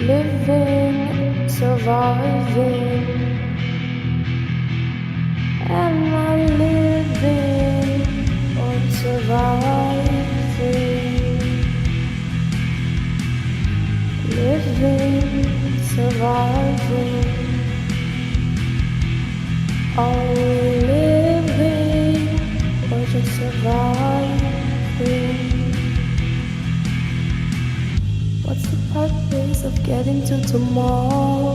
living, surviving. Am I living or surviving? Living, surviving. Are we living or just surviving? What's the purpose of getting to tomorrow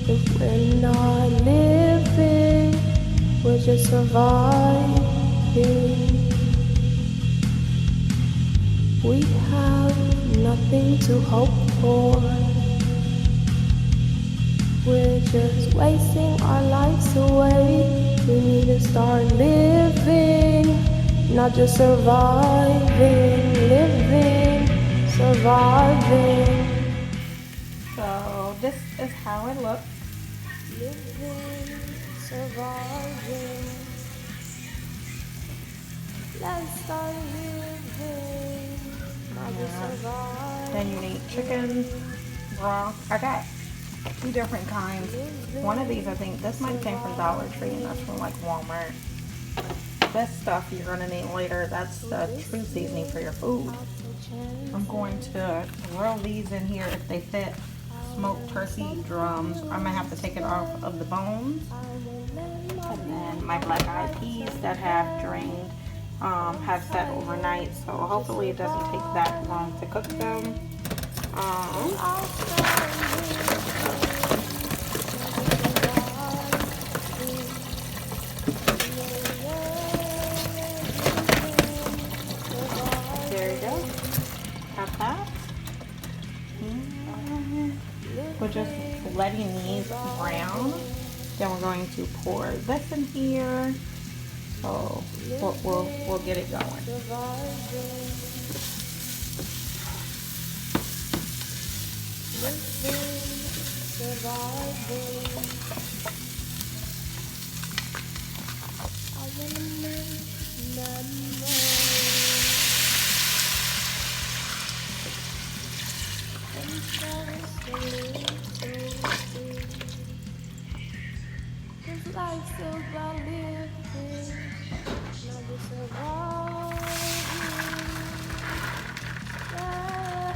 if we're not living, we're just surviving? We have nothing to hope for. We're just wasting our lives away. We need to start living, not just surviving. Living, surviving. So this is how it looks. Living, surviving. Let's start living, not just surviving. Then you need chicken broth. I got 2 different kinds. One of these, I think this might came from Dollar Tree, and that's from like Walmart. This stuff you're gonna need later. That's the true seasoning for your food. I'm going to roll these in here if they fit. Smoked turkey drums. I'm gonna have to take it off of the bones. And then my black eyed peas that have drained, have set overnight. So hopefully it doesn't take that long to cook them. There you go. Got that. We're just letting these brown. Then we're going to pour this in here. So we'll get it going. Life still got living, not just surviving. Yeah,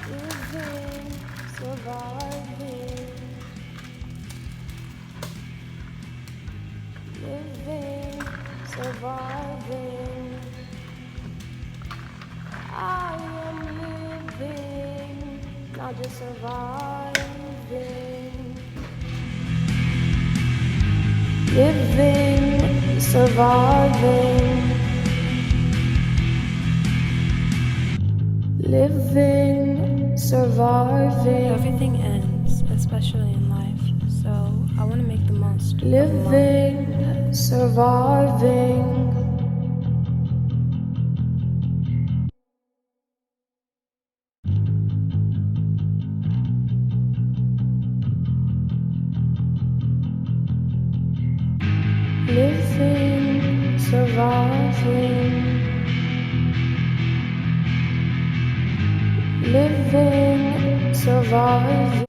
living, surviving. Living, surviving. I am living, not just surviving. Living, surviving. Living, surviving. Everything ends, especially in life, so I want to make the most. Living, surviving. Living, surviving. Living, surviving.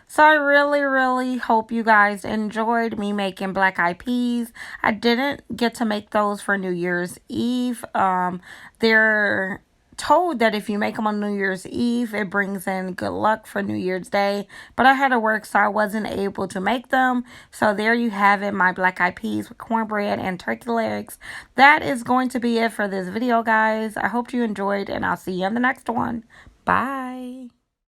So I really hope you guys enjoyed me making black eyed peas. I didn't get to make those for New Year's Eve. They're told that if you make them on New Year's Eve, it brings in good luck for New Year's Day. But I had to work, so I wasn't able to make them. So there you have it, my black eyed peas with cornbread and turkey legs. That is going to be it for this video, guys. I hope you enjoyed, and I'll see you in the next one. Bye.